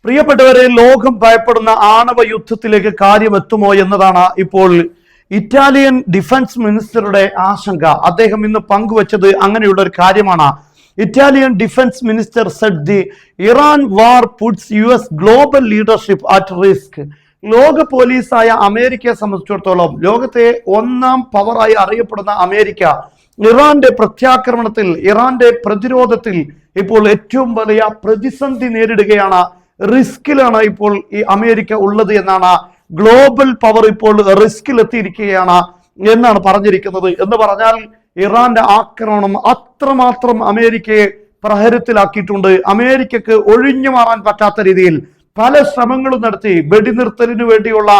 പ്രിയപ്പെട്ടവരെ, ലോകം ഭയപ്പെടുന്ന ആണവ യുദ്ധത്തിലേക്ക് കാര്യം എത്തുമോ എന്നതാണ് ഇപ്പോൾ ഇറ്റാലിയൻ ഡിഫൻസ് മിനിസ്റ്ററുടെ ആശങ്ക. അദ്ദേഹം ഇന്ന് പങ്കുവച്ചത് അങ്ങനെയുള്ള ഒരു കാര്യമാണ്. Italian defence minister Z the Iran war puts US global leadership at risk. ലോക പോലീസായ അമേരിക്കയെ സംബന്ധിച്ചിടത്തോളം, ലോകത്തെ ഒന്നാം പവറായി അറിയപ്പെടുന്ന അമേരിക്ക ഇറാന്റെ പ്രത്യാക്രമണത്തിൽ, ഇറാന്റെ പ്രതിരോധത്തിൽ ഇപ്പോൾ ഏറ്റവും വലിയ പ്രതിസന്ധി നേരിടുകയാണ്. റിസ്കിലാണ് ഇപ്പോൾ ഈ അമേരിക്ക ഉള്ളത് എന്നാണ്, ഗ്ലോബൽ പവർ ഇപ്പോൾ റിസ്കിലെത്തിയിരിക്കുകയാണ് എന്നാണ് പറഞ്ഞിരിക്കുന്നത്. എന്ന് പറഞ്ഞാൽ ഇറാന്റെ ആക്രമണം അത്രമാത്രം അമേരിക്കയെ പ്രഹരത്തിലാക്കിയിട്ടുണ്ട്. അമേരിക്കക്ക് ഒഴിഞ്ഞു മാറാൻ പറ്റാത്ത രീതിയിൽ പല ശ്രമങ്ങളും നടത്തി. വെടിനിർത്തലിന് വേണ്ടിയുള്ള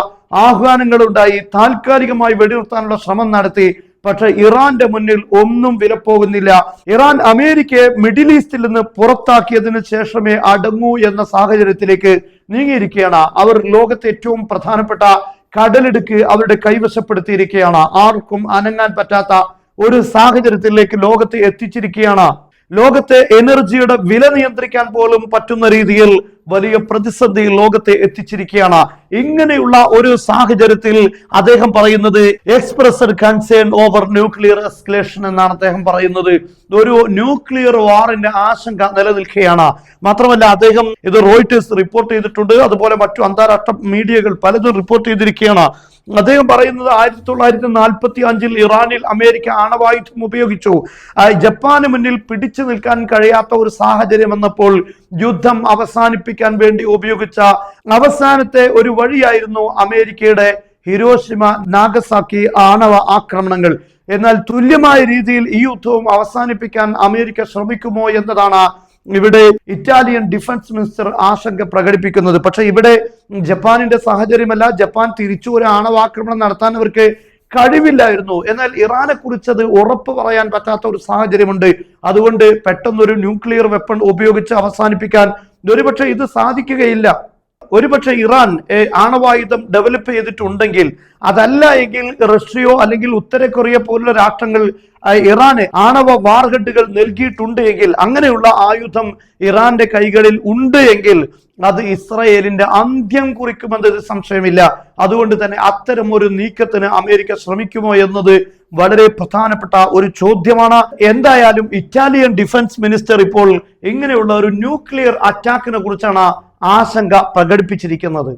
ആഹ്വാനങ്ങൾ ഉണ്ടായി, താൽക്കാലികമായി വെടിനിർത്താനുള്ള ശ്രമം നടത്തി. പക്ഷെ ഇറാന്റെ മുന്നിൽ ഒന്നും വിലപ്പോകുന്നില്ല. ഇറാൻ അമേരിക്കയെ മിഡിൽ ഈസ്റ്റിൽ നിന്ന് പുറത്താക്കിയതിന് ശേഷമേ അടങ്ങൂ എന്ന സാഹചര്യത്തിലേക്ക് നീങ്ങിയിരിക്കുകയാണ്. അവർ ലോകത്തെ ഏറ്റവും പ്രധാനപ്പെട്ട കടലിടുക്ക് അവരുടെ കൈവശപ്പെടുത്തിയിരിക്കുകയാണ്. ആർക്കും അനങ്ങാൻ പറ്റാത്ത ഒരു സാഹചര്യത്തിലേക്ക് ലോകത്തെ എത്തിച്ചിരിക്കുകയാണ്. ലോകത്തെ എനർജിയുടെ വില നിയന്ത്രിക്കാൻ പോലും പറ്റുന്ന രീതിയിൽ വലിയ പ്രതിസന്ധി ലോകത്തെ എത്തിച്ചിരിക്കുകയാണ്. ഇങ്ങനെയുള്ള ഒരു സാഹചര്യത്തിൽ അദ്ദേഹം പറയുന്നത് expressed concern over nuclear escalation എന്നാണ് അദ്ദേഹം പറയുന്നത്. ഒരു ന്യൂക്ലിയർ വാറിന്റെ ആശങ്ക നിലനിൽക്കുകയാണ്. മാത്രമല്ല, അദ്ദേഹം ഇത് റോയിട്ടേഴ്സ് റിപ്പോർട്ട് ചെയ്തിട്ടുണ്ട്, അതുപോലെ മറ്റു അന്താരാഷ്ട്ര മീഡിയകൾ പലതും റിപ്പോർട്ട് ചെയ്തിരിക്കുകയാണ്. അദ്ദേഹം പറയുന്നത് 1945 ഇറാനിൽ അമേരിക്ക ആണവായുധം ഉപയോഗിച്ചു. ജപ്പാന് മുന്നിൽ പിടിച്ചു നിൽക്കാൻ കഴിയാത്ത ഒരു സാഹചര്യം വന്നപ്പോൾ യുദ്ധം അവസാനിപ്പിക്കാൻ വേണ്ടി ഉപയോഗിച്ച അവസാനത്തെ ഒരു വഴിയായിരുന്നു അമേരിക്കയുടെ ഹിരോഷിമ നാഗസാക്കി ആണവ ആക്രമണങ്ങൾ. എന്നാൽ തുല്യമായ രീതിയിൽ ഈ യുദ്ധവും അവസാനിപ്പിക്കാൻ അമേരിക്ക ശ്രമിക്കുമോ എന്നതാണ് ഇവിടെ ഇറ്റാലിയൻ ഡിഫൻസ് മിനിസ്റ്റർ ആശങ്ക പ്രകടിപ്പിക്കുന്നത്. പക്ഷെ ഇവിടെ ജപ്പാനിന്റെ സാഹചര്യമല്ല. ജപ്പാൻ തിരിച്ചു ഒരു ആണവാക്രമണം നടത്താൻ അവർക്ക് കഴിവില്ലായിരുന്നു. എന്നാൽ ഇറാനെ കുറിച്ച് അത് ഉറപ്പ് പറയാൻ പറ്റാത്ത ഒരു സാഹചര്യമുണ്ട്. അതുകൊണ്ട് പെട്ടെന്നൊരു ന്യൂക്ലിയർ വെപ്പൺ ഉപയോഗിച്ച് അവസാനിപ്പിക്കാൻ ഒരുപക്ഷെ ഇത് സാധിക്കുകയില്ല. ഒരുപക്ഷെ ഇറാൻ ആണവായുധം ഡെവലപ്പ് ചെയ്തിട്ടുണ്ടെങ്കിൽ, അതല്ല എങ്കിൽ റഷ്യയോ അല്ലെങ്കിൽ ഉത്തര കൊറിയ പോലുള്ള രാഷ്ട്രങ്ങൾ ഇറാന് ആണവ വാർഹെഡുകൾ നൽകിയിട്ടുണ്ട് എങ്കിൽ, അങ്ങനെയുള്ള ആയുധം ഇറാന്റെ കൈകളിൽ ഉണ്ട് എങ്കിൽ അത് ഇസ്രായേലിന്റെ അന്ത്യം കുറിക്കുമെന്നത് സംശയമില്ല. അതുകൊണ്ട് തന്നെ അത്തരം ഒരു നീക്കത്തിന് അമേരിക്ക ശ്രമിക്കുമോ എന്നത് വളരെ പ്രധാനപ്പെട്ട ഒരു ചോദ്യമാണ്. എന്തായാലും ഇറ്റാലിയൻ ഡിഫൻസ് മിനിസ്റ്റർ ഇപ്പോൾ ഇങ്ങനെയുള്ള ഒരു ന്യൂക്ലിയർ അറ്റാക്കിനെ കുറിച്ചാണ് ആശങ്ക പ്രകടിപ്പിച്ചിരിക്കുന്നത്.